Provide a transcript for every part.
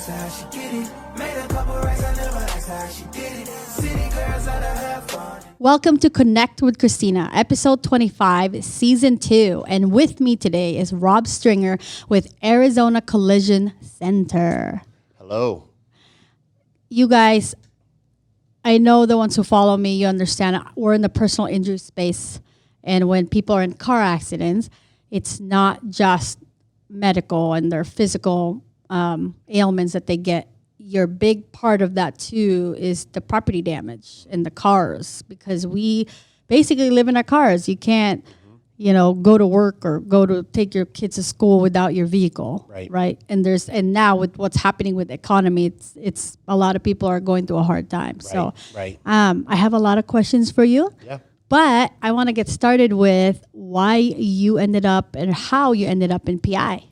asked her how she get it. Made a couple racks, I never asked her how she did it. City girls out to have fun. Welcome to Connect with Christina, episode 25, season 2. And with me today is Rob Stringer with Arizona Collision Center. Hello. You guys, I know the ones who follow me, you understand we're in the personal injury space. And when people are in car accidents, it's not just medical and their physical ailments that they get. Your big part of that too is the property damage in the cars, because we basically live in our cars. You can't, go to work or go to take your kids to school without your vehicle, right? And now with what's happening with the economy, it's a lot of people are going through a hard time. Right. I have a lot of questions for you. Yeah. But I want to get started with why you ended up and how you ended up in PI.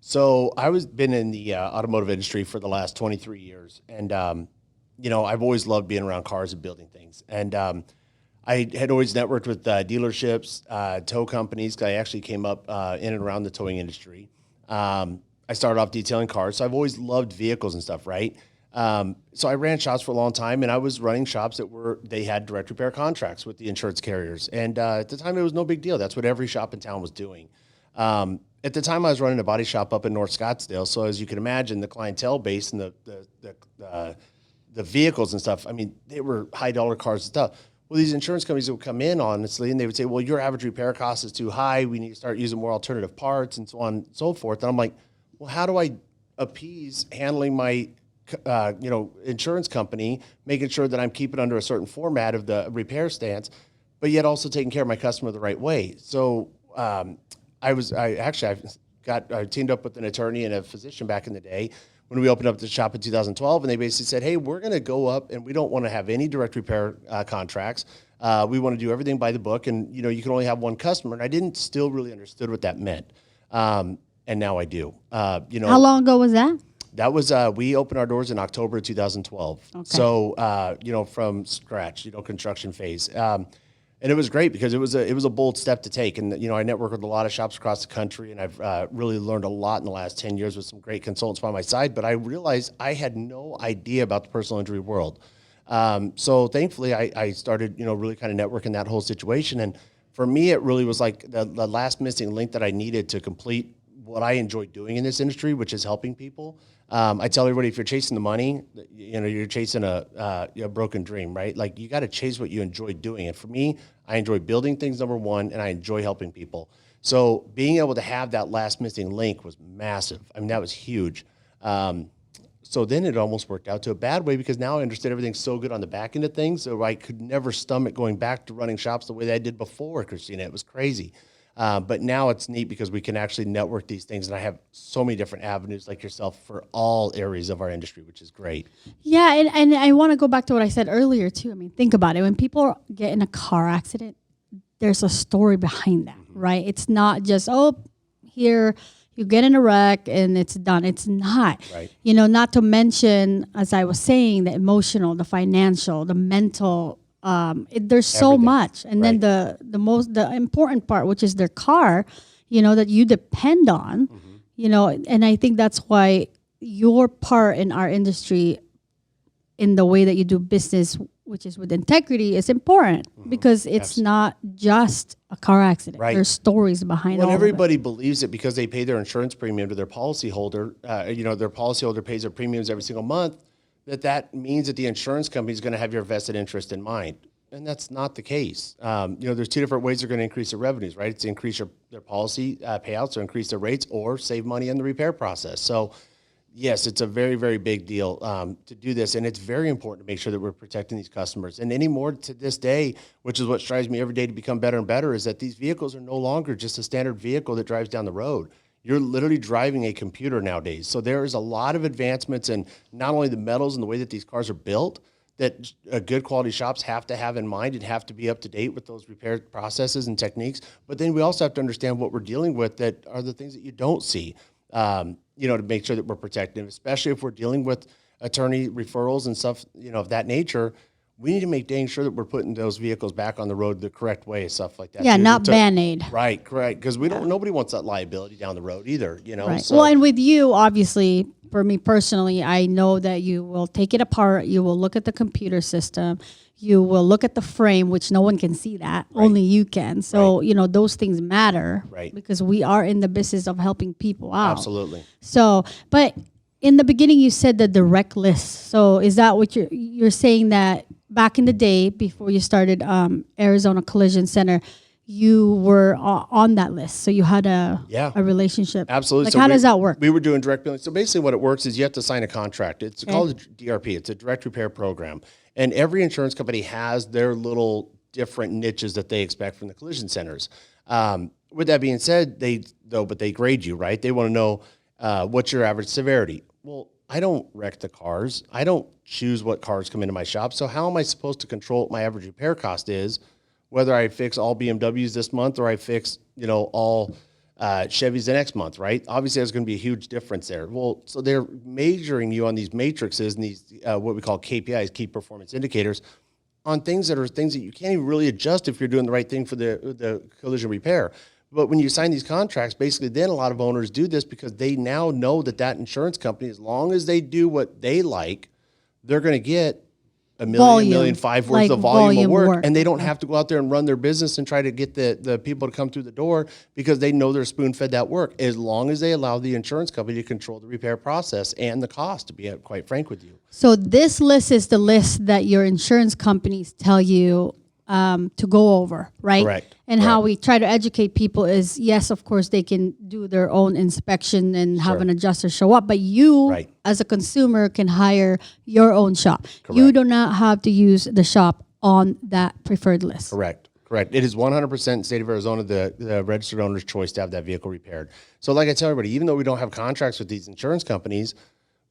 So been in the automotive industry for the last 23 years. And, I've always loved being around cars and building things. And I had always networked with dealerships, tow companies. I actually came up in and around the towing industry. I started off detailing cars. So I've always loved vehicles and stuff, right? So I ran shops for a long time, and I was running shops they had direct repair contracts with the insurance carriers. And at the time, it was no big deal. That's what every shop in town was doing. At the time, I was running a body shop up in North Scottsdale. So as you can imagine, the clientele base and the vehicles and stuff, I mean, they were high dollar cars and stuff. Well, these insurance companies would come in, honestly, and they would say, well, your average repair cost is too high. We need to start using more alternative parts and so on and so forth. And I'm like, well, how do I appease handling my insurance company, making sure that I'm keeping under a certain format of the repair stance, but yet also taking care of my customer the right way? So I teamed up with an attorney and a physician back in the day when we opened up the shop in 2012, and they basically said, hey, we're going to go up and we don't want to have any direct repair contracts. We want to do everything by the book, and you can only have one customer. And I didn't still really understood what that meant. And now I do. How long ago was that? That was, we opened our doors in October of 2012. Okay. So, from scratch, construction phase. And it was great because it was a bold step to take. And, I network with a lot of shops across the country, and I've really learned a lot in the last 10 years with some great consultants by my side. But I realized I had no idea about the personal injury world. So thankfully, I started, really kind of networking that whole situation. And for me, it really was like the last missing link that I needed to complete what I enjoy doing in this industry, which is helping people. I tell everybody, if you're chasing the money, you're chasing a broken dream, right? Like, you got to chase what you enjoy doing. And for me, I enjoy building things, number one, and I enjoy helping people. So being able to have that last missing link was massive. I mean, that was huge. So then it almost worked out to a bad way, because now I understood everything's so good on the back end of things. So I could never stomach going back to running shops the way that I did before, Christina. It was crazy. But now it's neat because we can actually network these things, and I have so many different avenues like yourself for all areas of our industry, which is great. Yeah, and I want to go back to what I said earlier too. I mean, think about it. When people get in a car accident, there's a story behind that, right? It's not just, here you get in a wreck and it's done. It's not. Right. Not to mention, as I was saying, the emotional, the financial, the mental. There's so Everything. Much, and then the important part, which is their car, that you depend on, and I think that's why your part in our industry, in the way that you do business, which is with integrity, is important, because it's not just a car accident. Right. There's stories behind all everybody of it. believes it because they pay their insurance premium to their policyholder. Their policyholder pays their premiums every single month. That means that the insurance company is going to have your vested interest in mind. And that's not the case. There's two different ways they're going to increase their revenues, right? It's to increase their policy payouts, or increase their rates, or save money in the repair process. So, yes, it's a very, very big deal to do this. And it's very important to make sure that we're protecting these customers. And anymore to this day, which is what strives me every day to become better and better, is that these vehicles are no longer just a standard vehicle that drives down the road. You're literally driving a computer nowadays. So there is a lot of advancements in not only the metals and the way that these cars are built, that good quality shops have to have in mind and have to be up to date with those repair processes and techniques. But then we also have to understand what we're dealing with that are the things that you don't see, to make sure that we're protected, especially if we're dealing with attorney referrals and stuff, of that nature. We need to make dang sure that we're putting those vehicles back on the road the correct way, stuff like that. Yeah, not Band-Aid. Right, correct. Because nobody wants that liability down the road either, Right. So. Well, and with you, obviously, for me personally, I know that you will take it apart. You will look at the computer system. You will look at the frame, which no one can see that. Right. Only you can. So, those things matter. Right. Because we are in the business of helping people out. Absolutely. So, but in the beginning, you said the direct list. So is that what you're saying, that back in the day, before you started Arizona Collision Center, you were on that list? So you had a relationship. Absolutely. Like, So how does that work? We were doing direct billing. So basically what it works is you have to sign a contract. It's called a DRP. It's a direct repair program. And every insurance company has their little different niches that they expect from the collision centers. With that being said, they grade you, right? They want to know what's your average severity. Well, I don't wreck the cars. I don't choose what cars come into my shop. So how am I supposed to control what my average repair cost is, whether I fix all BMWs this month or I fix, all Chevys the next month, right? Obviously, there's going to be a huge difference there. Well, so they're measuring you on these matrices and these what we call KPIs, key performance indicators, on things that you can't even really adjust if you're doing the right thing for the collision repair. But when you sign these contracts, basically then a lot of owners do this because they now know that insurance company, as long as they do what they like, they're going to get $1 million, $1.5 million worth of volume of work. And they don't have to go out there and run their business and try to get the people to come through the door because they know they're spoon-fed that work, as long as they allow the insurance company to control the repair process and the cost, to be quite frank with you. So this list is the list that your insurance companies tell you to go over, right? Correct. And how we try to educate people is, yes, of course, they can do their own inspection and have an adjuster show up, but you, as a consumer, can hire your own shop. Correct. You do not have to use the shop on that preferred list. Correct. It is 100% in the state of Arizona, the registered owner's choice to have that vehicle repaired. So like I tell everybody, even though we don't have contracts with these insurance companies,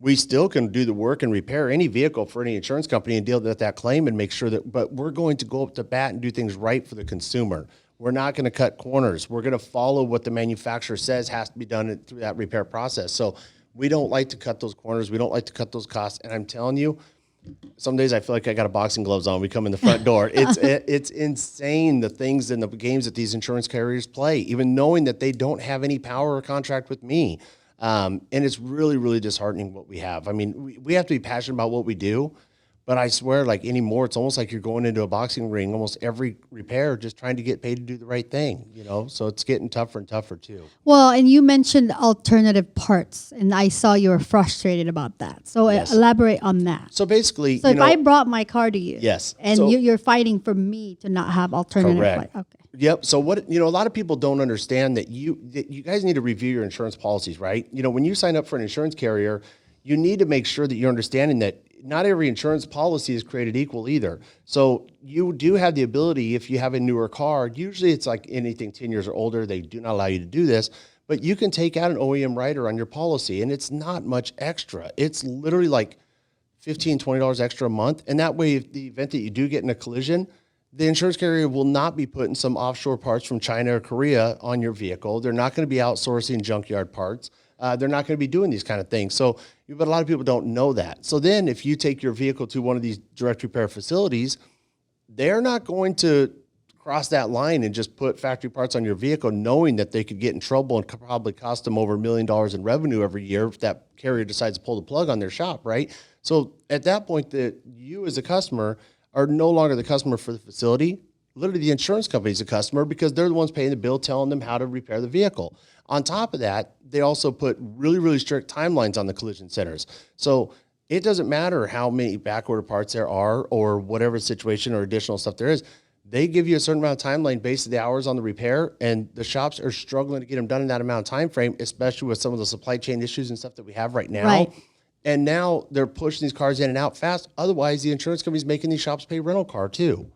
we still can do the work and repair any vehicle for any insurance company and deal with that claim and make sure but we're going to go up to bat and do things right for the consumer. We're not going to cut corners. We're going to follow what the manufacturer says has to be done through that repair process. So we don't like to cut those corners. We don't like to cut those costs. And I'm telling you, some days I feel like I got a boxing gloves on. We come in the front door. It's insane, the things and the games that these insurance carriers play, even knowing that they don't have any power or contract with me. And it's really, really disheartening what we have. I mean, we have to be passionate about what we do, but I swear, like anymore, it's almost like you're going into a boxing ring, almost every repair, just trying to get paid to do the right thing, so it's getting tougher and tougher too. Well, and you mentioned alternative parts, and I saw you were frustrated about that. So elaborate on that. So basically, if I brought my car to you, and you're fighting for me to not have alternative parts. Okay. Yep. So what, a lot of people don't understand that you guys need to review your insurance policies, right? When you sign up for an insurance carrier, you need to make sure that you're understanding that not every insurance policy is created equal either. So you do have the ability, if you have a newer car, usually it's like anything 10 years or older, they do not allow you to do this, but you can take out an OEM rider on your policy and it's not much extra. It's literally like $15, $20 extra a month. And that way, if the event that you do get in a collision, the insurance carrier will not be putting some offshore parts from China or Korea on your vehicle. They're not going to be outsourcing junkyard parts. They're not going to be doing these kind of things. But a lot of people don't know that. So then if you take your vehicle to one of these direct repair facilities, they're not going to cross that line and just put factory parts on your vehicle knowing that they could get in trouble and could probably cost them over $1 million in revenue every year if that carrier decides to pull the plug on their shop, right? So at that point, you as a customer are no longer the customer for the facility. Literally, the insurance company is a customer because they're the ones paying the bill, telling them how to repair the vehicle. On top of that, they also put really, really strict timelines on the collision centers. So it doesn't matter how many backorder parts there are or whatever situation or additional stuff there is. They give you a certain amount of timeline based on the hours on the repair, and the shops are struggling to get them done in that amount of time frame, especially with some of the supply chain issues and stuff that we have right now. Right. And now they're pushing these cars in and out fast. Otherwise, the insurance company's making these shops pay rental car too.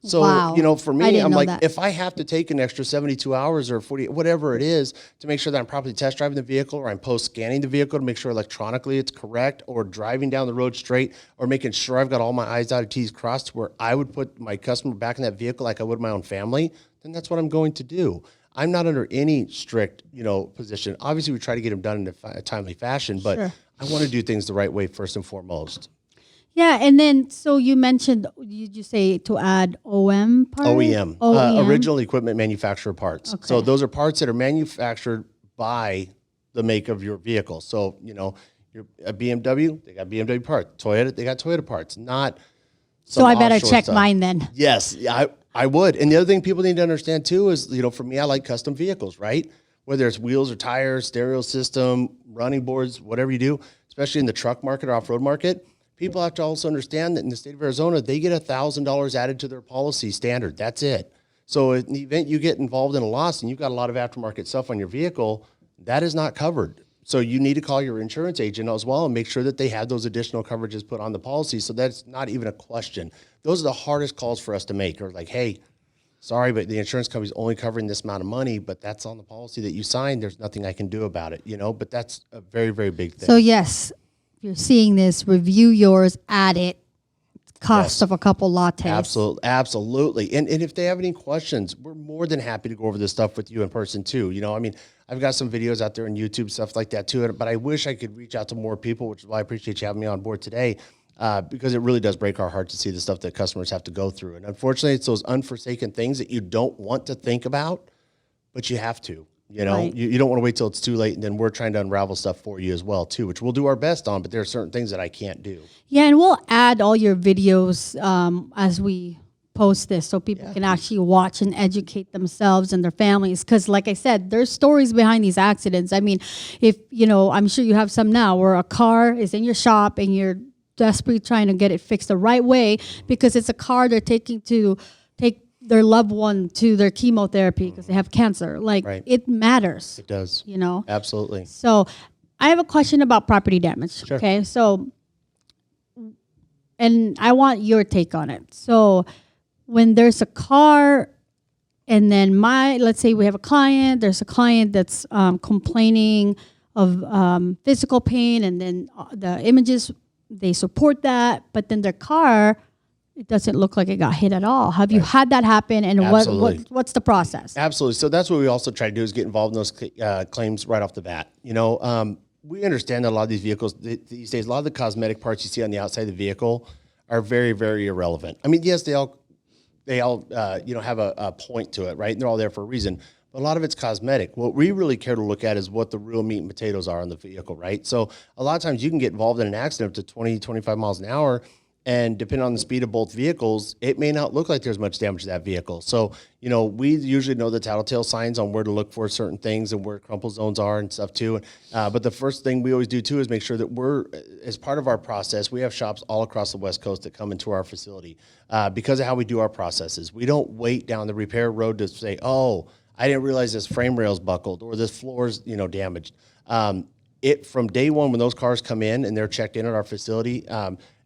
So, for me, I'm like, if I have to take an extra 72 hours or 40, whatever it is, to make sure that I'm properly test driving the vehicle or I'm post-scanning the vehicle to make sure electronically it's correct, or driving down the road straight, or making sure I've got all my I's dotted, T's crossed, where I would put my customer back in that vehicle like I would my own family, then that's what I'm going to do. I'm not under any strict, position. Obviously, we try to get them done in a timely fashion, but I want to do things the right way first and foremost. Yeah, and then, so you mentioned, did you say to add OM parts? OEM, original equipment manufacturer parts. Okay. So those are parts that are manufactured by the make of your vehicle. So, your You're a BMW, they got BMW parts. Toyota, they got Toyota parts. Not So I better offshore check stuff. mine then. Yes, I would. And the other thing people need to understand too is, for me, I like custom vehicles, right? Whether it's wheels or tires, stereo system, running boards, whatever you do, especially in the truck market or off-road market, people have to also understand that in the state of Arizona, they get $1,000 added to their policy standard. That's it. So in the event you get involved in a loss and you've got a lot of aftermarket stuff on your vehicle, that is not covered. So you need to call your insurance agent as well and make sure that they have those additional coverages put on the policy. So that's not even a question. Those are the hardest calls for us to make. Or like, hey, sorry, but the insurance company's only covering this amount of money, but that's on the policy that you signed. There's nothing I can do about it, But that's a very, very big thing. So yes, if you're seeing this, review yours, add it. Cost Yes. of a couple lattes. Absolutely. And if they have any questions, we're more than happy to go over this stuff with you in person too. I've got some videos out there on YouTube, stuff like that too. But I wish I could reach out to more people, which is why I appreciate you having me on board today, because it really does break our heart to see the stuff that customers have to go through. And unfortunately, it's those unforsaken things that you don't want to think about, but you have to. Right. You don't want to wait till it's too late, and then we're trying to unravel stuff for you as well too, which we'll do our best on. But there are certain things that I can't do. Yeah, and we'll add all your videos as we post this so people can actually watch and educate themselves and their families. Because like I said, there's stories behind these accidents. I mean, if, I'm sure you have some now where a car is in your shop and you're desperately trying to get it fixed the right way because it's a car they're taking to take their loved one to their chemotherapy because they have cancer. Right. It matters. It does. Absolutely. So I have a question about property damage. Sure. Okay. So, and I want your take on it. So when there's a car and then let's say we have a client, there's a client that's complaining of physical pain and then the images, they support that, but then their car, it doesn't look like it got hit at all. Have you had that happen? And what's the process? Absolutely. So that's what we also try to do is get involved in those claims right off the bat. We understand that a lot of these vehicles these days, a lot of the cosmetic parts you see on the outside of the vehicle are very, very irrelevant. I mean, yes, they all have a point to it, right? And they're all there for a reason. But a lot of it's cosmetic. What we really care to look at is what the real meat and potatoes are on the vehicle, right? So a lot of times you can get involved in an accident up to 20, 25 miles an hour. And depending on the speed of both vehicles, it may not look like there's much damage to that vehicle. So, we usually know the tattletale signs on where to look for certain things and where crumple zones are and stuff too. But the first thing we always do too is make sure that as part of our process, we have shops all across the West Coast that come into our facility because of how we do our processes. We don't wait down the repair road to say, oh, I didn't realize this frame rail's buckled or this floor's, damaged. From day one, when those cars come in and they're checked in at our facility,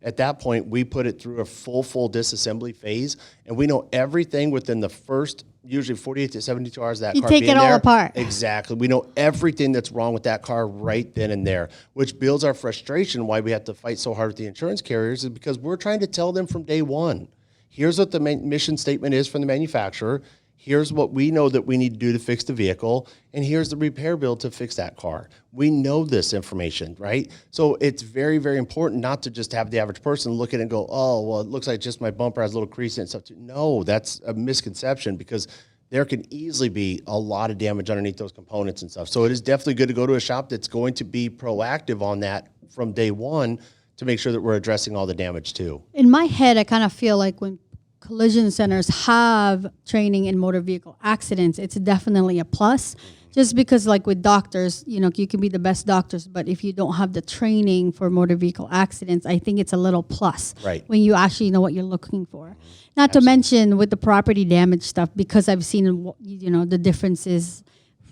at that point, we put it through a full disassembly phase, and we know everything within the first, usually 48 to 72 hours of that You car take being it all there. apart. Exactly. We know everything that's wrong with that car right then and there, which builds our frustration why we have to fight so hard with the insurance carriers is because we're trying to tell them from day one, here's what the mission statement is from the manufacturer. Here's what we know that we need to do to fix the vehicle, and here's the repair bill to fix that car. We know this information, right? So it's very, very important not to just have the average person look at it and go, oh, well, it looks like just my bumper has a little crease in it and stuff. No, that's a misconception because there can easily be a lot of damage underneath those components and stuff. So it is definitely good to go to a shop that's going to be proactive on that from day one to make sure that we're addressing all the damage too. In my head, I kind of feel like when collision centers have training in motor vehicle accidents, it's definitely a plus. Just because like with doctors, you can be the best doctors, but if you don't have the training for motor vehicle accidents, I think it's a little plus Right. when you actually know what you're looking for. Not to mention with the property damage stuff, because I've seen, the difference is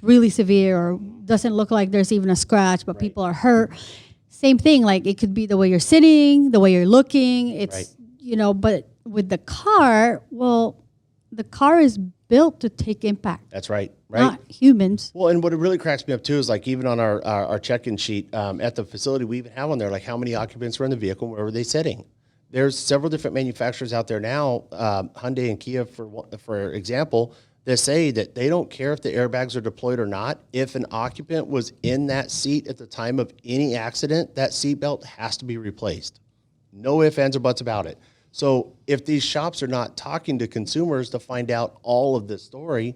really severe or doesn't look like there's even a scratch, but people are hurt. Same thing, like it could be the way you're sitting, the way you're looking. It's, but with the car, the car is built to take impact. That's right. Right. Not humans. Well, and what it really cracks me up too is like even on our check-in sheet at the facility, we even have on there like how many occupants were in the vehicle and where were they sitting. There's several different manufacturers out there now, Hyundai and Kia for example, that say that they don't care if the airbags are deployed or not. If an occupant was in that seat at the time of any accident, that seatbelt has to be replaced. No ifs, ands, or buts about it. So if these shops are not talking to consumers to find out all of this story,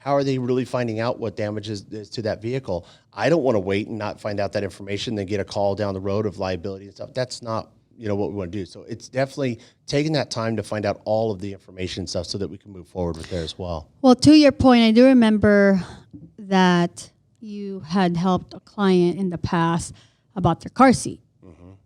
How are they really finding out what damage is to that vehicle? I don't want to wait and not find out that information, then get a call down the road of liability and stuff. That's not, what we want to do. So it's definitely taking that time to find out all of the information and stuff so that we can move forward with there as well. Well, to your point, I do remember that you had helped a client in the past about their car seat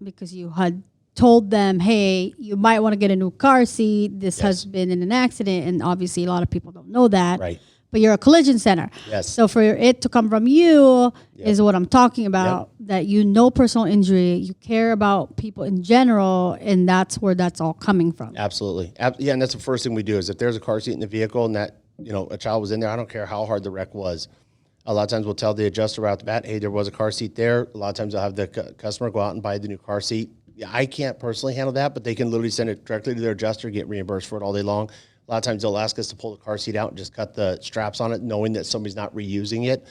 because you had told them, hey, you might want to get a new car seat. This has been in an accident. And obviously a lot of people don't know that. Right. But you're a collision center. Yes. So for it to come from you is what I'm talking about, that personal injury, you care about people in general, and that's where that's all coming from. Absolutely. Yeah, and that's the first thing we do is if there's a car seat in the vehicle and that, a child was in there, I don't care how hard the wreck was. A lot of times we'll tell the adjuster right off the bat, hey, there was a car seat there. A lot of times I'll have the customer go out and buy the new car seat. Yeah, I can't personally handle that, but they can literally send it directly to their adjuster, get reimbursed for it all day long. A lot of times they'll ask us to pull the car seat out and just cut the straps on it, knowing that somebody's not reusing it,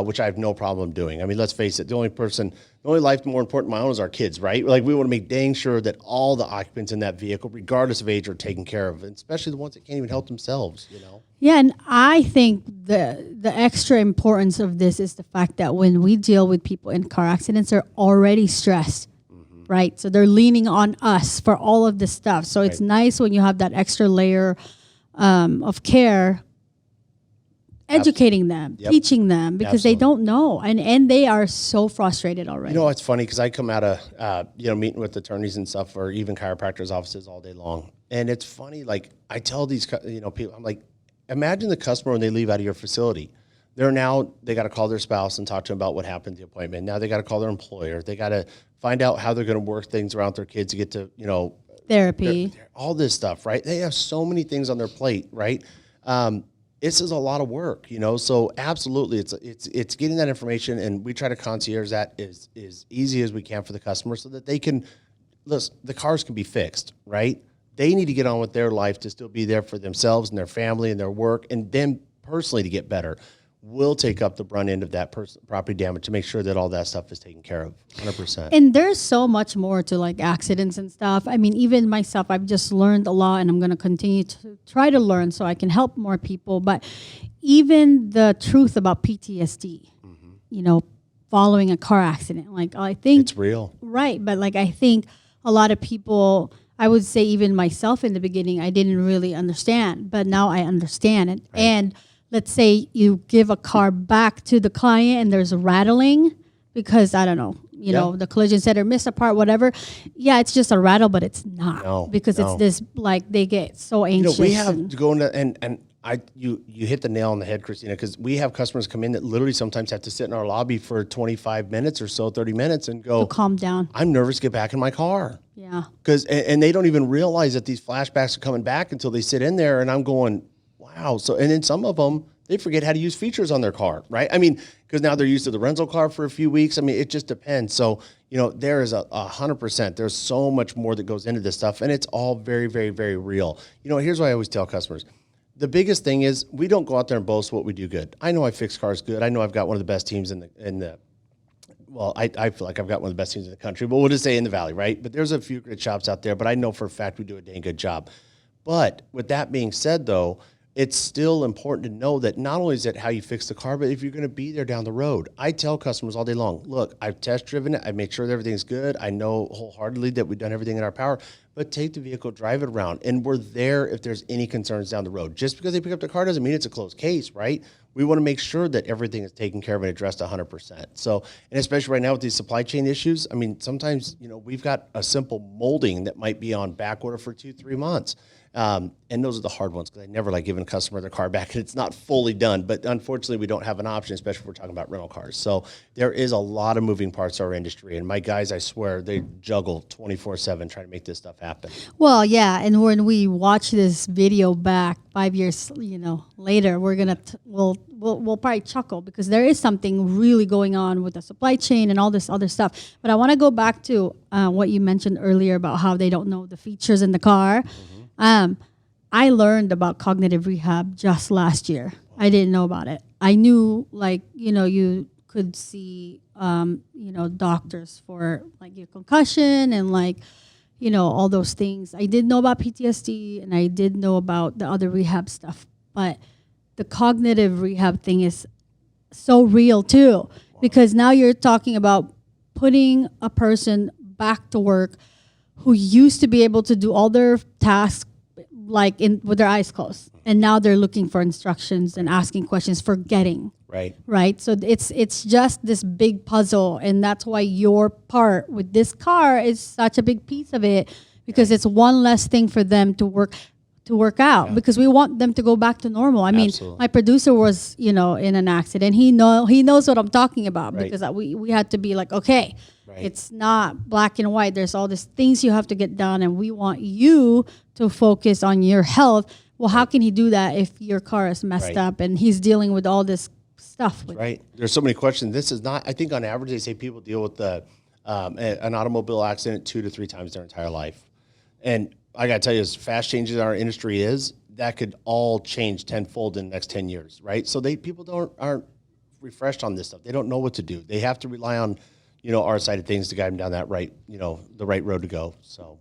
which I have no problem doing. I mean, let's face it, the only life more important than my own is our kids, right? Like, we want to make dang sure that all the occupants in that vehicle, regardless of age, are taken care of, and especially the ones that can't even help themselves, Yeah, and I think the extra importance of this is the fact that when we deal with people in car accidents, they're already stressed, right? So they're leaning on us for all of this stuff. So it's nice when you have that extra layer of care, educating them, teaching them, because they don't know, and they are so frustrated already. It's funny because I come out of meeting with attorneys and stuff, or even chiropractors' offices all day long, and it's funny. Like, I tell these people, I'm like, imagine the customer when they leave out of your facility. They got to call their spouse and talk to them about what happened at the appointment. Now they got to call their employer. They got to find out how they're going to work things around their kids to get to therapy, all this stuff, right? They have so many things on their plate, right? This is a lot of work, So absolutely, it's getting that information, and we try to concierge that as easy as we can for the customer, so that they can listen. The cars can be fixed, right? They need to get on with their life to still be there for themselves and their family and their work, and then personally to get better. We'll take up the brunt end of that property damage to make sure that all that stuff is taken care of 100%. And there's so much more to like accidents and stuff. I mean, even myself, I've just learned a lot, and I'm going to continue to try to learn so I can help more people. But even the truth about PTSD, following a car accident, like, I think it's real. Right. But like, I think a lot of people, I would say even myself in the beginning, I didn't really understand, but now I understand it. Right. And let's say you give a car back to the client and there's a rattling because, I don't know, the collision center missed a part, whatever. Yeah, it's just a rattle, but it's not. It's this, like, they get so anxious. We have to go into, and you hit the nail on the head, Christina, because we have customers come in that literally sometimes have to sit in our lobby for 25 minutes or so, 30 minutes and go, calm down. I'm nervous to get back in my car. Yeah. And they don't even realize that these flashbacks are coming back until they sit in there, and I'm going, wow. So, and then some of them, they forget how to use features on their car, right? I mean, because now they're used to the rental car for a few weeks. I mean, it just depends. So, there is 100%. There's so much more that goes into this stuff, and it's all very, very, very real. Here's what I always tell customers. The biggest thing is we don't go out there and boast what we do good. I know I fix cars good. I know I've got one of the best teams well, I feel like I've got one of the best teams in the country, but we'll just say in the Valley, right? But there's a few great shops out there, but I know for a fact we do a dang good job. But with that being said, though, it's still important to know that not only is it how you fix the car, but if you're going to be there down the road. I tell customers all day long, look, I've test driven it. I make sure that everything's good. I know wholeheartedly that we've done everything in our power, but take the vehicle, drive it around, and we're there if there's any concerns down the road. Just because they pick up the car doesn't mean it's a closed case, right? We want to make sure that everything is taken care of and addressed 100%. So, and especially right now with these supply chain issues, I mean, sometimes, we've got a simple molding that might be on back order for 2-3 months. And those are the hard ones because I never like giving a customer their car back and it's not fully done. But unfortunately, we don't have an option, especially if we're talking about rental cars. So there is a lot of moving parts to our industry. And my guys, I swear, they juggle 24/7 trying to make this stuff happen. Well, yeah. And when we watch this video back 5 years, later, we're going to, we'll probably chuckle because there is something really going on with the supply chain and all this other stuff. But I want to go back to what you mentioned earlier about how they don't know the features in the car. I learned about cognitive rehab just last year. I didn't know about it. I knew, you could see, doctors for like your concussion and all those things. I did know about PTSD and I did know about the other rehab stuff, but the cognitive rehab thing is so real too, because now you're talking about putting a person back to work who used to be able to do all their tasks like in with their eyes closed, and now they're looking for instructions and asking questions, forgetting. Right. So it's just this big puzzle, and that's why your part with this car is such a big piece of it, because it's one less thing for them to work out, because we want them to go back to normal. I mean, my producer was, in an accident. He knows what I'm talking about, because we had to be like, okay, it's not black and white. There's all these things you have to get done, and we want you to focus on your health. Well, how can he do that if your car is messed up and he's dealing with all this stuff? There's so many questions. This is not, I think on average, they say people deal with an automobile accident 2 to 3 times their entire life. And I got to tell you, as fast changes in our industry is, that could all change tenfold in the next 10 years, right? So people aren't refreshed on this stuff. They don't know what to do. They have to rely on, our side of things to guide them down that the right road to go. So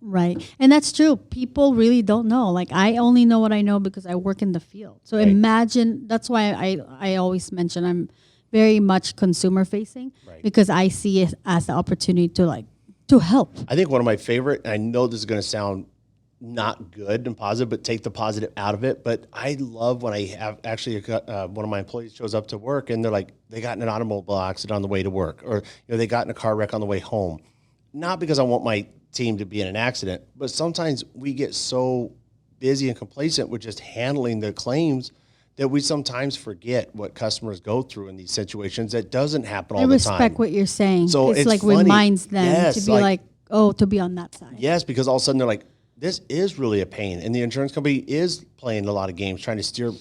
and that's true. People really don't know. Like, I only know what I know because I work in the field. So imagine, that's why I always mention I'm very much consumer facing, because I see it as the opportunity to help. I think one of my favorite, and I know this is going to sound not good and positive, but take the positive out of it. But I love when I have actually one of my employees shows up to work and they're like, they got in an automobile accident on the way to work, or they got in a car wreck on the way home. Not because I want my team to be in an accident, but sometimes we get so busy and complacent with just handling the claims that we sometimes forget what customers go through in these situations. That doesn't happen all the time. I respect what you're saying. So it's like funny. Reminds them to be to be on that side. Yes, because all of a sudden they're like, this is really a pain. And the insurance company is playing a lot of games, trying to steer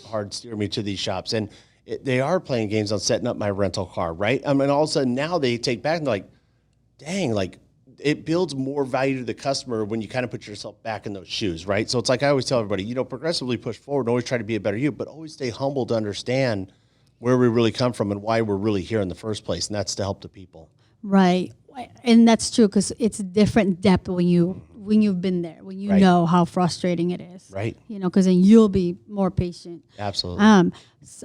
me to these shops. And they are playing games on setting up my rental car, right? I mean, all of a sudden now they take back and they're like, dang, like it builds more value to the customer when you kind of put yourself back in those shoes, right? So it's like I always tell everybody, progressively push forward and always try to be a better you, but always stay humble to understand where we really come from and why we're really here in the first place. And that's to help the people. Right. And that's true, because it's different depth when you've been there, when you know how frustrating it is. Right. Because then you'll be more patient. Absolutely.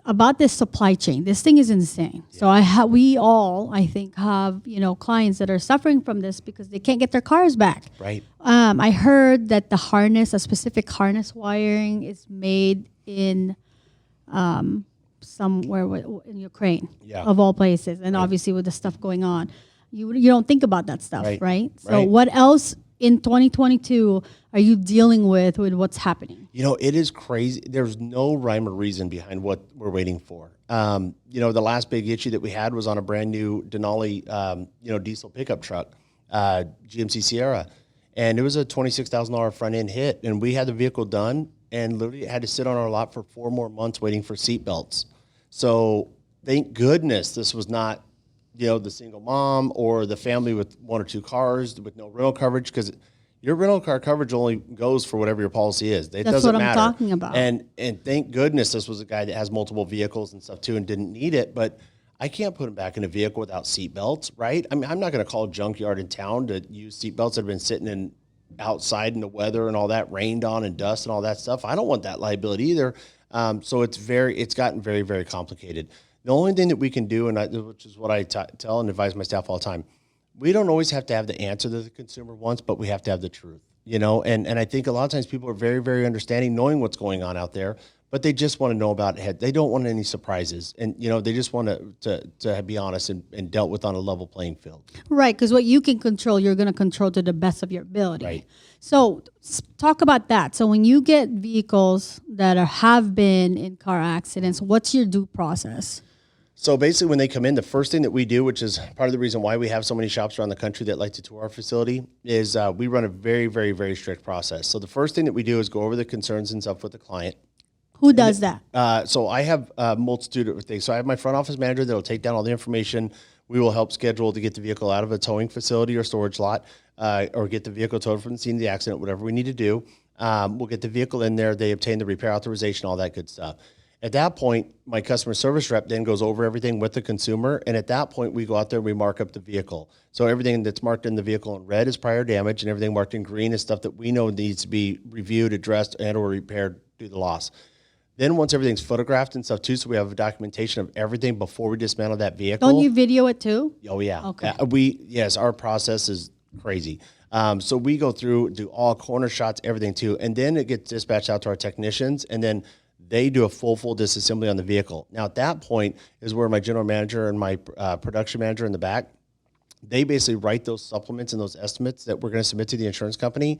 About this supply chain, this thing is insane. Yeah. So we all, I think, have, clients that are suffering from this because they can't get their cars back. Right. I heard that a specific harness wiring is made in somewhere in Ukraine, of all places. And obviously with the stuff going on, you don't think about that stuff, right? So what else in 2022 are you dealing with what's happening? It is crazy. There's no rhyme or reason behind what we're waiting for. The last big issue that we had was on a brand new Denali, diesel pickup truck, GMC Sierra. And it was a $26,000 front end hit. And we had the vehicle done and literally had to sit on our lot for 4 more months waiting for seat belts. So thank goodness this was not, the single mom or the family with 1 or 2 cars with no rental coverage, because your rental car coverage only goes for whatever your policy is. It That's doesn't what matter. I'm talking about. And thank goodness this was a guy that has multiple vehicles and stuff too and didn't need it. But I can't put him back in a vehicle without seat belts, right? I mean, I'm not going to call a junkyard in town to use seat belts that have been sitting outside in the weather and all that, rained on and dust and all that stuff. I don't want that liability either. So it's gotten very, very complicated. The only thing that we can do, which is what I tell and advise my staff all the time, we don't always have to have the answer that the consumer wants, but we have to have the truth, and I think a lot of times people are very, very understanding, knowing what's going on out there, but they just want to know about it. They don't want any surprises. And, they just want to be honest and dealt with on a level playing field. Right, because what you can control, you're going to control to the best of your ability. Right. So talk about that. So when you get vehicles that have been in car accidents, what's your due process? So basically when they come in, the first thing that we do, which is part of the reason why we have so many shops around the country that like to tour our facility, is we run a very, very, very strict process. So the first thing that we do is go over the concerns and stuff with the client. Who does that? So I have a multitude of things. So I have my front office manager that will take down all the information. We will help schedule to get the vehicle out of a towing facility or storage lot, or get the vehicle towed from the scene of the accident, whatever we need to do. We'll get the vehicle in there. They obtain the repair authorization, all that good stuff. At that point, my customer service rep then goes over everything with the consumer. And at that point, we go out there and we mark up the vehicle. So everything that's marked in the vehicle in red is prior damage, and everything marked in green is stuff that we know needs to be reviewed, addressed, and or repaired due to loss. Then once everything's photographed and stuff too, so we have a documentation of everything before we dismantle that vehicle. Don't you video it too? Oh yeah. Okay. Yes, our process is crazy. So we go through, do all corner shots, everything too, and then it gets dispatched out to our technicians, and then they do a full disassembly on the vehicle. Now at that point is where my general manager and my production manager in the back, they basically write those supplements and those estimates that we're going to submit to the insurance company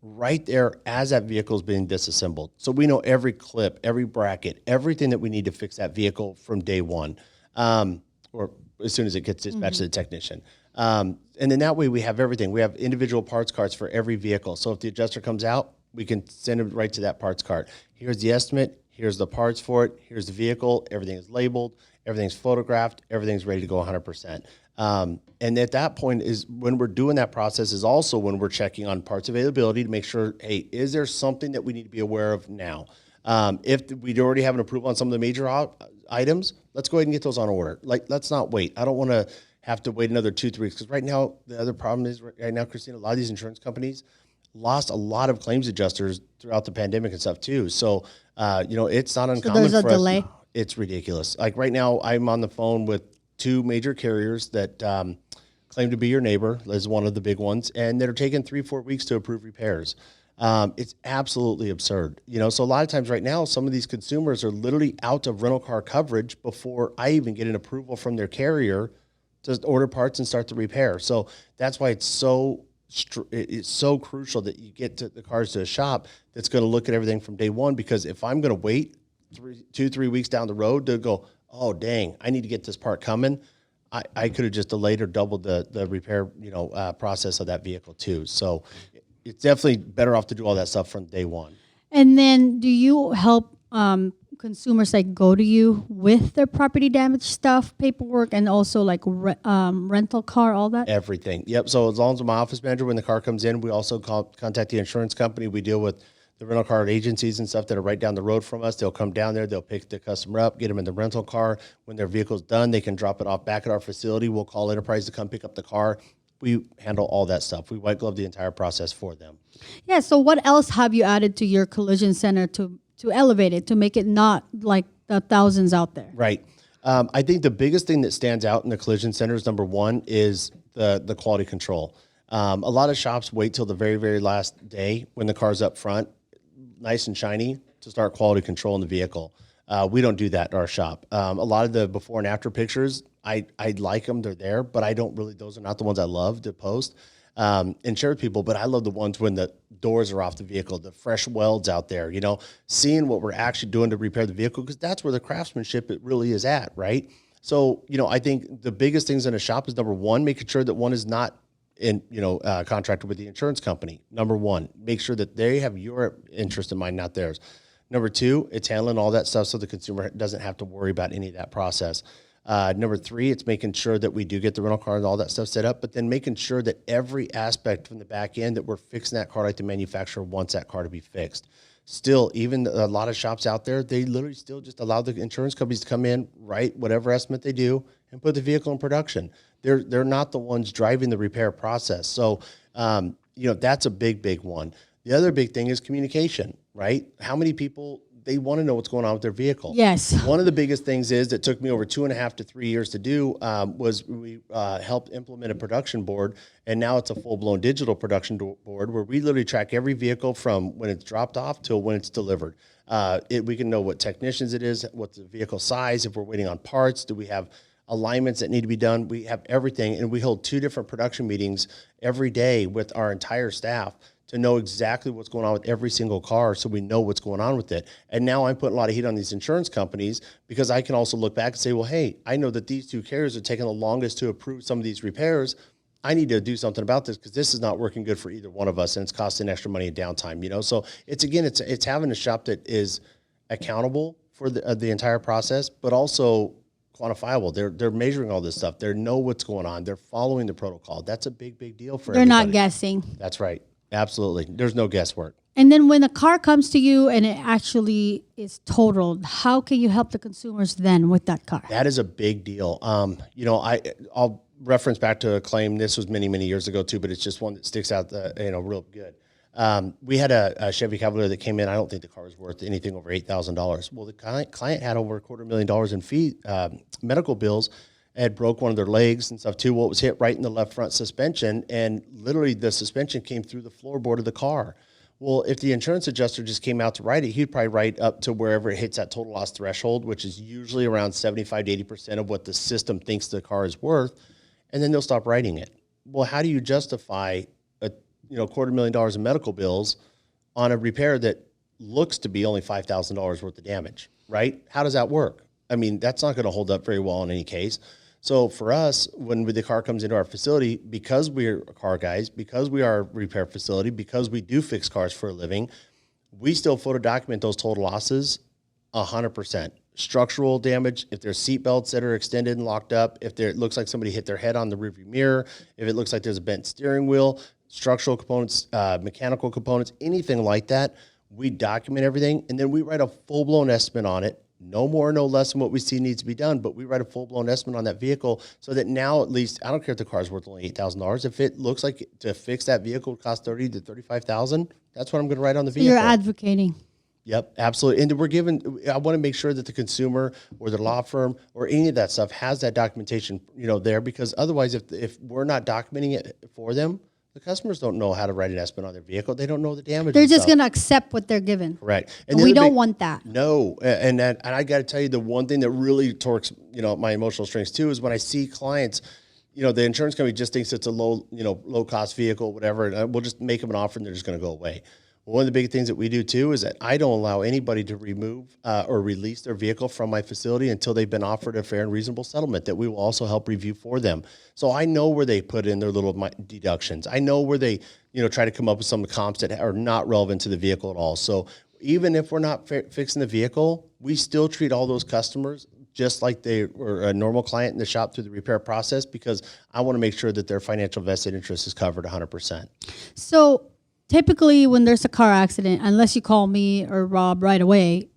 right there as that vehicle is being disassembled. So we know every clip, every bracket, everything that we need to fix that vehicle from day one, or as soon as it gets dispatched to the technician. And then that way we have everything. We have individual parts cards for every vehicle. So if the adjuster comes out, we can send it right to that parts card. Here's the estimate. Here's the parts for it. Here's the vehicle. Everything is labeled. Everything's photographed. Everything's ready to go 100%. And at that point is when we're doing that process is also when we're checking on parts availability to make sure, hey, is there something that we need to be aware of now? If we already have an approval on some of the major items, let's go ahead and get those on order. Like, let's not wait. I don't want to have to wait another 2-3 weeks because right now, the other problem is right now, Christina, a lot of these insurance companies lost a lot of claims adjusters throughout the pandemic and stuff too. So, it's not uncommon there's a for delay. us. It's ridiculous. Like right now, I'm on the phone with 2 major carriers that claim to be your neighbor, is one of the big ones, and they're taking 3-4 weeks to approve repairs. It's absolutely absurd. So a lot of times right now, some of these consumers are literally out of rental car coverage before I even get an approval from their carrier to order parts and start the repair. So that's why it's so crucial that you get the cars to a shop that's going to look at everything from day one, because if I'm going to wait 2-3 weeks down the road to go, oh, dang, I need to get this part coming, I could have just delayed or doubled the repair, process of that vehicle too. So it's definitely better off to do all that stuff from day one. And then do you help consumers like go to you with their property damage stuff, paperwork, and also like rental car, all that? Everything. Yep. So as long as my office manager, when the car comes in, we also contact the insurance company. We deal with the rental car agencies and stuff that are right down the road from us. They'll come down there, they'll pick the customer up, get them in the rental car. When their vehicle's done, they can drop it off back at our facility. We'll call Enterprise to come pick up the car. We handle all that stuff. We white glove the entire process for them. Yeah. So what else have you added to your collision center to elevate it, to make it not like the thousands out there? Right. I think the biggest thing that stands out in the collision centers, number one, is the quality control. A lot of shops wait till the very, very last day when the car's up front, nice and shiny, to start quality control in the vehicle. We don't do that in our shop. A lot of the before and after pictures, I like them, they're there, but I don't really, those are not the ones I love to post and share with people. But I love the ones when the doors are off the vehicle, the fresh welds out there, seeing what we're actually doing to repair the vehicle, because that's where the craftsmanship it really is at, right? So, I think the biggest things in a shop is, number one, making sure that one is not contracted with the insurance company. Number one, make sure that they have your interest in mind, not theirs. Number two, it's handling all that stuff so the consumer doesn't have to worry about any of that process. Number three, it's making sure that we do get the rental car and all that stuff set up, but then making sure that every aspect from the back end that we're fixing that car like the manufacturer wants that car to be fixed. Still, even a lot of shops out there, they literally still just allow the insurance companies to come in, write whatever estimate they do, and put the vehicle in production. They're not the ones driving the repair process. So, that's a big one. The other big thing is communication, right? How many people, they want to know what's going on with their vehicle. Yes. One of the biggest things is that took me over 2.5 to 3 years to do was we helped implement a production board, and now it's a full-blown digital production board where we literally track every vehicle from when it's dropped off till when it's delivered. We can know what technicians it is, what's the vehicle size, if we're waiting on parts, do we have alignments that need to be done. We have everything, and we hold 2 different production meetings every day with our entire staff to know exactly what's going on with every single car, so we know what's going on with it. And now I'm putting a lot of heat on these insurance companies because I can also look back and say, well, hey, I know that these 2 carriers are taking the longest to approve some of these repairs. I need to do something about this because this is not working good for either one of us, and it's costing extra money and downtime. So it's having a shop that is accountable for the entire process, but also quantifiable. They're measuring all this stuff. They know what's going on. They're following the protocol. That's a big deal for They're everybody. not guessing. That's right. Absolutely. There's no guesswork. And then when the car comes to you and it actually is totaled, how can you help the consumers then with that car? That is a big deal. I'll reference back to a claim. This was many years ago too, but it's just one that sticks out real good. We had a Chevy Cavalier that came in. I don't think the car was worth anything over $8,000. Well, the client had over $250,000 in fee medical bills. Had broke one of their legs and stuff too. Well, it was hit right in the left front suspension, and literally the suspension came through the floorboard of the car. Well, if the insurance adjuster just came out to write it, he'd probably write up to wherever it hits that total loss threshold, which is usually around 75 to 80% of what the system thinks the car is worth, and then they'll stop writing it. Well, how do you justify $250,000 in medical bills on a repair that looks to be only $5,000 worth of damage, right? How does that work? I mean, that's not going to hold up very well in any case. So for us, when the car comes into our facility, because we're car guys, because we are a repair facility, because we do fix cars for a living, we still photo document those total losses 100%. Structural damage, if there's seat belts that are extended and locked up, if it looks like somebody hit their head on the rearview mirror, if it looks like there's a bent steering wheel, structural components, mechanical components, anything like that, we document everything, and then we write a full-blown estimate on it. No more, no less than what we see needs to be done, but we write a full-blown estimate on that vehicle so that now at least, I don't care if the car's worth only $8,000. If it looks like to fix that vehicle would cost $30,000 to $35,000, that's what I'm going to write on the vehicle. You're advocating. Yep, absolutely. And I want to make sure that the consumer or the law firm or any of that stuff has that documentation, there, because otherwise if we're not documenting it for them, the customers don't know how to write an estimate on their vehicle. They don't know the damage. They're just going to accept what they're given. Correct. And we don't want that. No. And I got to tell you, the one thing that really torques, my emotional strings too, is when I see clients, the insurance company just thinks it's a low cost vehicle, whatever, and we'll just make them an offer and they're just going to go away. One of the big things that we do too is that I don't allow anybody to remove or release their vehicle from my facility until they've been offered a fair and reasonable settlement that we will also help review for them. So I know where they put in their little deductions. I know where they, try to come up with some comps that are not relevant to the vehicle at all. So even if we're not fixing the vehicle, we still treat all those customers just like they were a normal client in the shop through the repair process, because I want to make sure that their financial vested interest is covered 100%. So typically, when there's a car accident, unless you call me or Rob right away,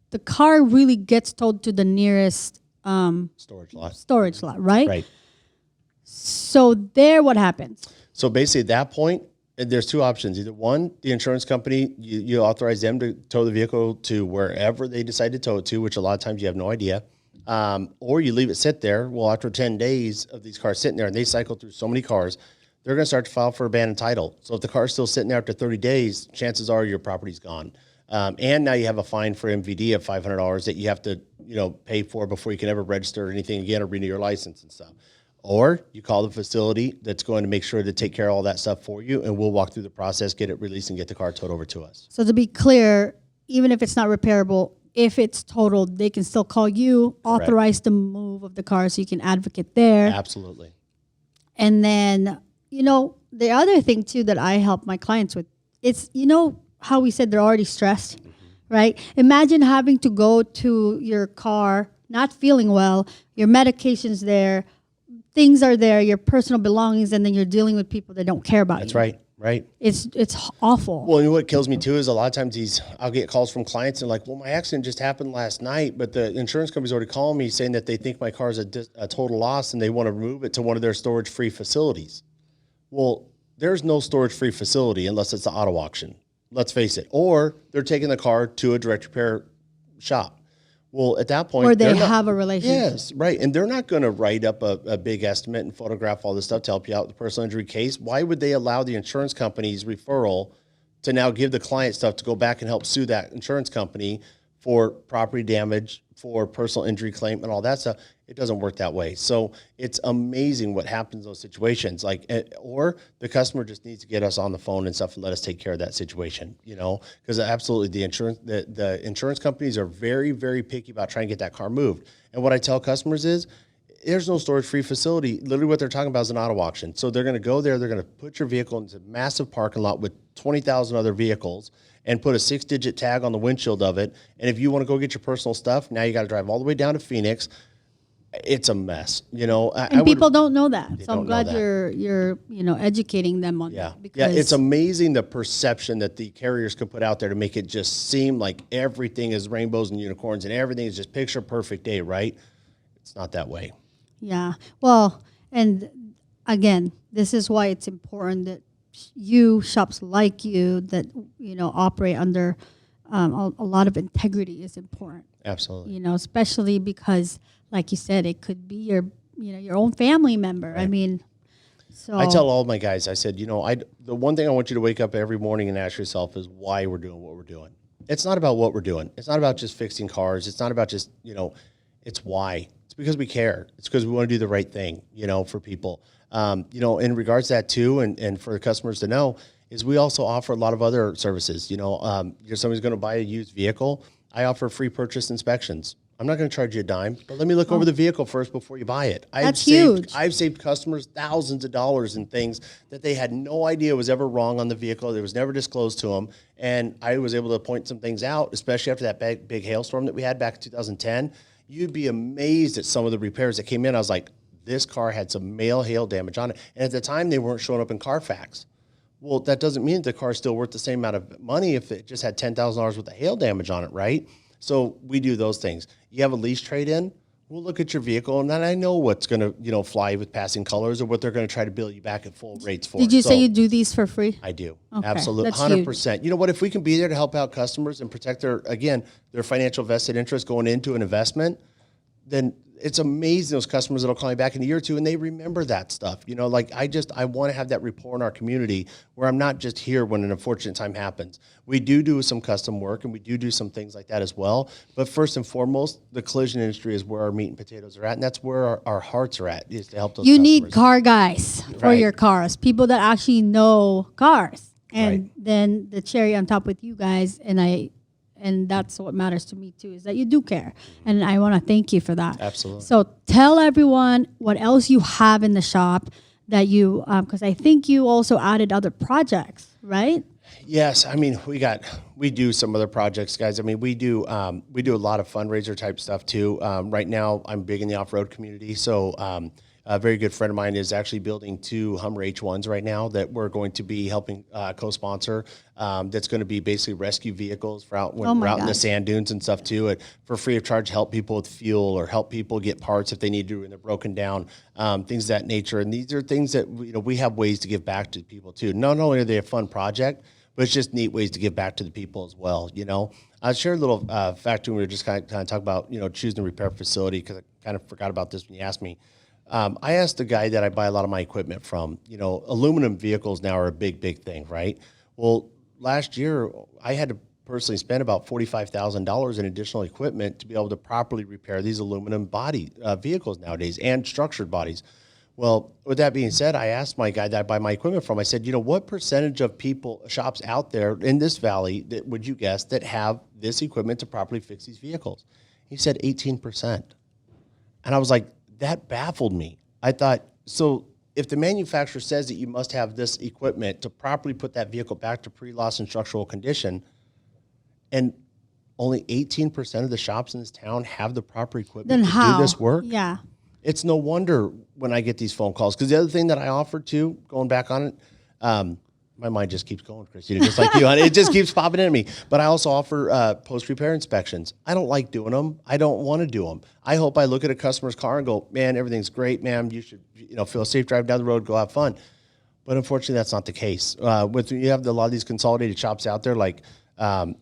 the car really gets towed to the nearest storage lot. Storage lot, right? Right. So there, what happens? So basically, at that point, there's two options. Either one, the insurance company, you authorize them to tow the vehicle to wherever they decide to tow it to, which a lot of times you have no idea. Or you leave it sit there. Well, after 10 days of these cars sitting there, and they cycle through so many cars, they're going to start to file for abandoned title. So if the car's still sitting there after 30 days, chances are your property's gone. And now you have a fine for MVD of $500 that you have to, pay for before you can ever register anything again or renew your license and stuff. Or you call the facility that's going to make sure to take care of all that stuff for you, and we'll walk through the process, get it released, and get the car towed over to us. So to be clear, even if it's not repairable, if it's totaled, they can still call you, authorize the move of the car so you can advocate there. Absolutely. And then, the other thing too that I help my clients with, it's, how we said they're already stressed, right? Imagine having to go to your car, not feeling well, your medication's there, things are there, your personal belongings, and then you're dealing with people that don't care about you. That's right. Right. It's awful. Well, and what kills me too is a lot of times I'll get calls from clients and like, well, my accident just happened last night, but the insurance company's already calling me saying that they think my car's a total loss and they want to remove it to one of their storage-free facilities. Well, there's no storage-free facility unless it's the auto auction. Let's face it. Or they're taking the car to a direct repair shop. Well, at that point, or they have a relationship. Yes, right. And they're not going to write up a big estimate and photograph all this stuff to help you out with the personal injury case. Why would they allow the insurance company's referral to now give the client stuff to go back and help sue that insurance company for property damage, for personal injury claim, and all that stuff? It doesn't work that way. So it's amazing what happens in those situations. Or the customer just needs to get us on the phone and stuff and let us take care of that situation, because absolutely the insurance companies are very, very picky about trying to get that car moved. And what I tell customers is there's no storage-free facility. Literally what they're talking about is an auto auction. So they're going to go there, they're going to put your vehicle into a massive parking lot with 20,000 other vehicles and put a 6-digit tag on the windshield of it. And if you want to go get your personal stuff, now you got to drive all the way down to Phoenix. It's a mess, And people don't know that. So I'm glad that. you're educating them on that. Yeah, it's amazing the perception that the carriers can put out there to make it just seem like everything is rainbows and unicorns and everything is just picture perfect day, right? It's not that way. Yeah. Well, and again, this is why it's important that shops like you that, operate under a lot of integrity is important. Absolutely. Especially because, like you said, it could be your own family member. Right. I mean, so I tell all my guys, I said, the one thing I want you to wake up every morning and ask yourself is why we're doing what we're doing. It's not about what we're doing. It's not about just fixing cars. It's not about just, it's why. It's because we care. It's because we want to do the right thing, for people. In regards to that too, and for the customers to know, is we also offer a lot of other services. Somebody's going to buy a used vehicle. I offer free purchase inspections. I'm not going to charge you a dime, but let me look over the vehicle first before you buy it. That's huge. I've saved customers thousands of dollars in things that they had no idea was ever wrong on the vehicle. It was never disclosed to them. And I was able to point some things out, especially after that big hailstorm that we had back in 2010. You'd be amazed at some of the repairs that came in. I was like, this car had some male hail damage on it. And at the time, they weren't showing up in Carfax. Well, that doesn't mean the car's still worth the same amount of money if it just had $10,000 worth of hail damage on it, right? So we do those things. You have a lease trade-in, we'll look at your vehicle, and then I know what's going to, fly with passing colors or what they're going to try to bill you back at full rates for. Did you say you do these for free? I do. Okay, Absolutely. that's 100%. huge. You know what? If we can be there to help out customers and protect their financial vested interest going into an investment, then it's amazing those customers that'll call me back in a year or two and they remember that stuff. I want to have that rapport in our community where I'm not just here when an unfortunate time happens. We do some custom work and we do some things like that as well. But first and foremost, the collision industry is where our meat and potatoes are at. And that's where our hearts are at, is to help those You customers. need car guys for Right. your cars, people that actually know cars. And Right. then the cherry on top with you guys, and that's what matters to me too, is that you do care. And I want to thank you for that. Absolutely. So tell everyone what else you have in the shop that you, because I think you also added other projects, right? Yes, I mean we do some other projects, guys. I mean we do a lot of fundraiser type stuff too. Right now, I'm big in the off-road community, so a very good friend of mine is actually building 2 Hummer H1s right now that we're going to be helping co-sponsor. That's going to be basically rescue vehicles for out when we're out in the sand dunes and stuff too, for free of charge, help people with fuel or help people get parts if they need to and they're broken down, things of that nature. And these are things that we have ways to give back to people too. Not only are they a fun project, but it's just neat ways to give back to the people as well. I'll share a little fact when we were just kind of talking about choosing a repair facility, because I kind of forgot about this when you asked me. I asked the guy that I buy a lot of my equipment from, aluminum vehicles now are a big thing, right? Well, last year I had to personally spend about $45,000 in additional equipment to be able to properly repair these aluminum body vehicles nowadays and structured bodies. Well, with that being said, I asked my guy that I buy my equipment from, I said, what percentage of shops out there in this valley that would you guess that have this equipment to properly fix these vehicles? He said 18%. And I was like, that baffled me. I thought, so if the manufacturer says that you must have this equipment to properly put that vehicle back to pre-loss and structural condition, and only 18% of the shops in this town have the proper equipment to do this work, Yeah. it's no wonder when I get these phone calls. Because the other thing that I offer too, going back on it, my mind just keeps going, Christina, just like you, honey. It just keeps popping into me. But I also offer post-repair inspections. I don't like doing them. I don't want to do them. I hope I look at a customer's car and go, man, everything's great, ma'am. You should feel safe driving down the road, go have fun. But unfortunately, that's not the case. You have a lot of these consolidated shops out there, like the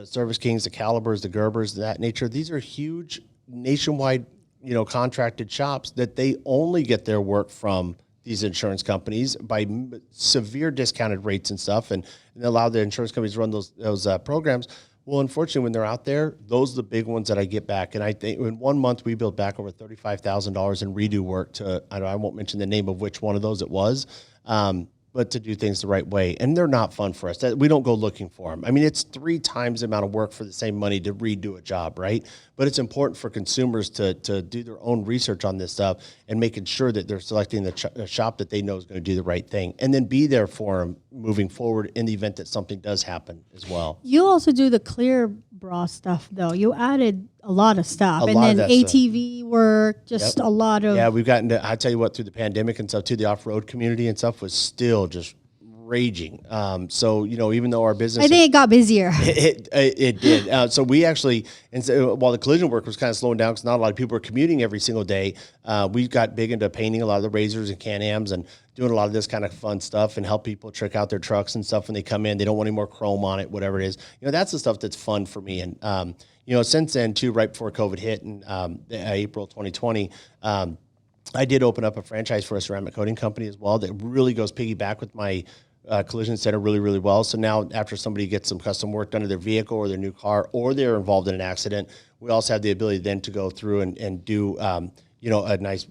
Service Kings, the Calibers, the Gerbers, that nature. These are huge nationwide, contracted shops that they only get their work from these insurance companies by severe discounted rates and stuff, and allow the insurance companies to run those programs. Well, unfortunately, when they're out there, those are the big ones that I get back. And I think in 1 month, we built back over $35,000 in redo work I won't mention the name of which one of those it was, but to do things the right way. And they're not fun for us. We don't go looking for them. I mean, it's 3 times the amount of work for the same money to redo a job, right? But it's important for consumers to do their own research on this stuff and making sure that they're selecting the shop that they know is going to do the right thing, and then be there for them moving forward in the event that something does happen as well. You also do the clear bra stuff, though. You added a lot of stuff. And then ATV work, just a lot of... Yeah, we've gotten to, I tell you what, through the pandemic and stuff, too, the off-road community and stuff was still just raging. So, even though our business... I think it got busier. It did. So we actually, while the collision work was kind of slowing down because not a lot of people were commuting every single day, we got big into painting a lot of the Razors and Can-Ams and doing a lot of this kind of fun stuff and help people trick out their trucks and stuff when they come in. They don't want any more chrome on it, whatever it is. That's the stuff that's fun for me. And, since then too, right before COVID hit in April 2020, I did open up a franchise for a ceramic coating company as well that really goes piggyback with my collision center really, really well. So now after somebody gets some custom work done to their vehicle or their new car, or they're involved in an accident, we also have the ability then to go through and do, a nice,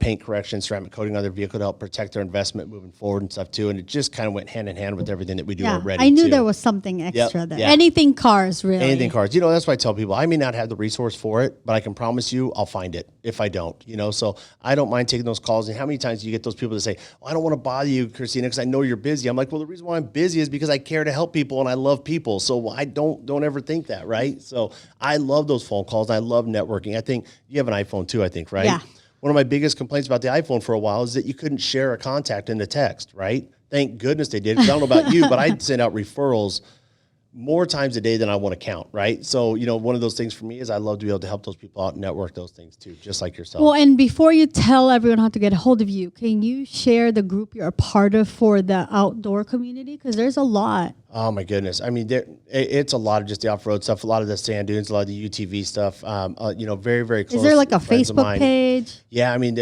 paint correction, ceramic coating on their vehicle to help protect their investment moving forward and stuff too. And it just kind of went hand in hand with everything that we do already. I knew too. there was something extra there. Yeah. Anything cars, really. Anything cars. That's why I tell people I may not have the resource for it, but I can promise you I'll find it if I don't. So I don't mind taking those calls. And how many times do you get those people that say, I don't want to bother you, Christina, because I know you're busy. I'm like, well, the reason why I'm busy is because I care to help people and I love people. So I don't ever think that, right? So I love those phone calls. I love networking. I think you have an iPhone too, I think, right? Yeah. One of my biggest complaints about the iPhone for a while is that you couldn't share a contact in the text, right? Thank goodness they did. 'Cause I don't know about you, but I'd send out referrals more times a day than I want to count, right? So, one of those things for me is I love to be able to help those people out and network those things too, just like yourself. Well, and before you tell everyone how to get a hold of you, can you share the group you're a part of for the outdoor community? Because there's a lot. Oh my goodness. I mean, it's a lot of just the off-road stuff, a lot of the sand dunes, a lot of the UTV stuff, very, very close. Is there like a friends of Facebook mine. page? Yeah. I mean,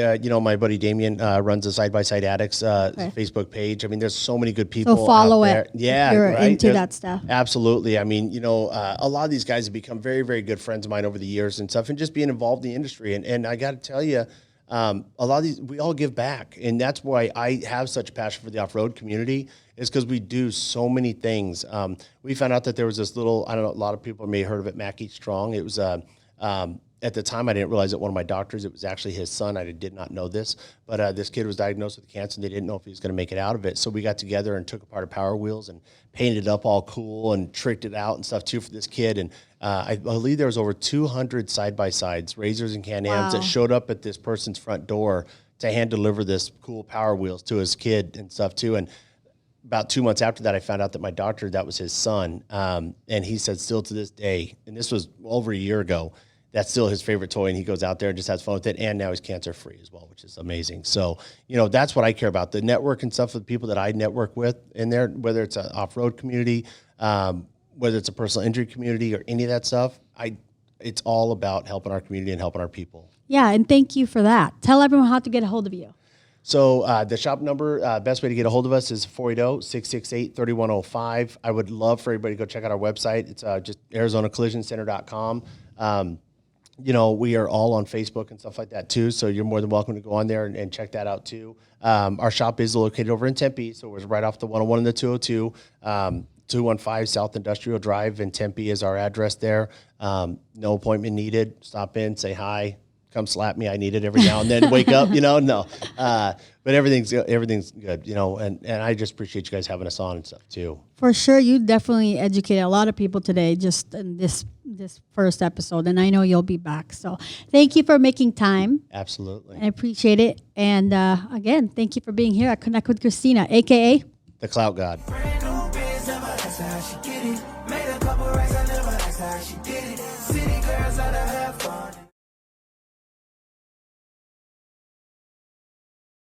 my buddy Damien runs the Side-by-Side Addicts Facebook page. I mean, there's so many good people So follow out there. it. Yeah. If you're right? into that stuff. Absolutely. I mean, a lot of these guys have become very, very good friends of mine over the years and stuff, and just being involved in the industry. And I got to tell you, a lot of these, we all give back. And that's why I have such a passion for the off-road community, is because we do so many things. We found out that there was this little, I don't know, a lot of people may have heard of it, Mackie Strong. It was, at the time, I didn't realize that one of my doctors, it was actually his son. I did not know this, but this kid was diagnosed with cancer and they didn't know if he was going to make it out of it. So we got together and took apart a Power Wheels and painted it up all cool and tricked it out and stuff too for this kid. And I believe there was over 200 side-by-sides, Razors and Can-Ams that showed up at this person's front door to hand deliver this cool Power Wheels to his kid and stuff too. And about 2 months after that, I found out that my doctor, that was his son. And he said still to this day, and this was over a year ago, that's still his favorite toy, and he goes out there and just has fun with it. And now he's cancer-free as well, which is amazing. So, that's what I care about, the network and stuff with people that I network with in there, whether it's an off-road community, whether it's a personal injury community or any of that stuff. It's all about helping our community and helping our people. Yeah, and thank you for that. Tell everyone how to get a hold of you. So the shop number, best way to get a hold of us is 480-668-3105. I would love for everybody to go check out our website. It's just ArizonaCollisionCenter.com. We are all on Facebook and stuff like that too, so you're more than welcome to go on there and check that out too. Our shop is located over in Tempe, so we're right off the 101 and the 202. 215 South Industrial Drive in Tempe is our address there. No appointment needed. Stop in, say hi, come slap me. I need it every now and then. Wake up, no. But everything's good, and I just appreciate you guys having us on and stuff too. For sure, you definitely educated a lot of people today just in this first episode, and I know you'll be back. So thank you for making time. Absolutely. I appreciate it. And again, thank you for being here at Connect with Christina, a.k.a. The Clout God. Brand new biz, never asked her how she get it. Made a couple racks, I never asked her how she did it. City